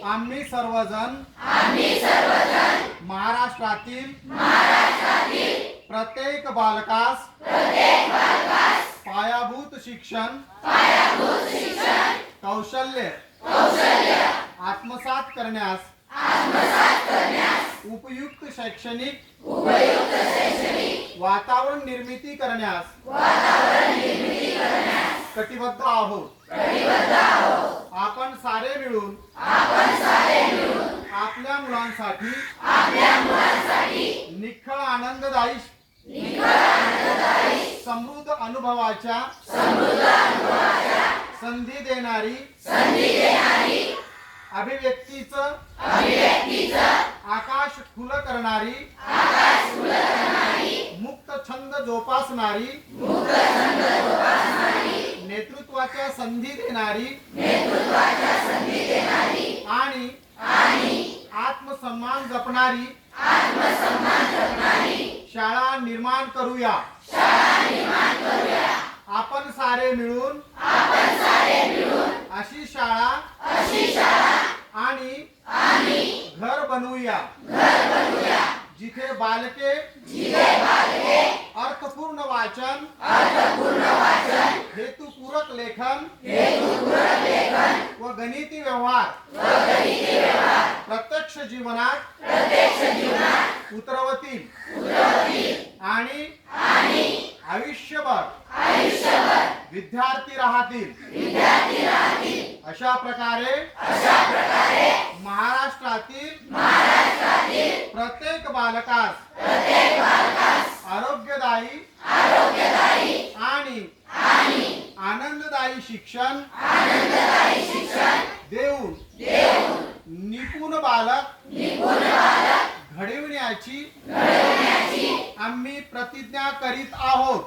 आम्ही सर्वजण महाराष्ट्रातील प्रत्येक बालकास पायाभूत शिक्षण कौशल्य आत्मसात करण्यास उपयुक्त शैक्षणिक वातावरण निर्मिती करण्यास कटिबद्ध आहोत। आपण सारे मिळून आपल्या मुलांसाठी निखळ आनंददायी समृद्ध अनुभवाच्या संधी देणारी अभिव्यक्तीचं आकाश खुलं करणारी मुक्त छंद जोपासणारी नेतृत्वाच्या संधी देणारी आणि आत्मसन्मान जपणारी शाळा निर्माण करूया। आपण सारे मिळून अशी शाळा आणि घर बनवूया जिथे बालके अर्थपूर्ण वाचन हेतुपूरक लेखन व गणिती व्यवहार प्रत्यक्ष जीवनात उतरवतील आणि आयुष्यभर विद्यार्थी राहतील। अशा प्रकारे महाराष्ट्रातील प्रत्येक बालकास आरोग्यदायी आणि आनंददायी शिक्षण देऊन निपुण बालक घडविण्याची आम्ही प्रतिज्ञा करीत आहोत।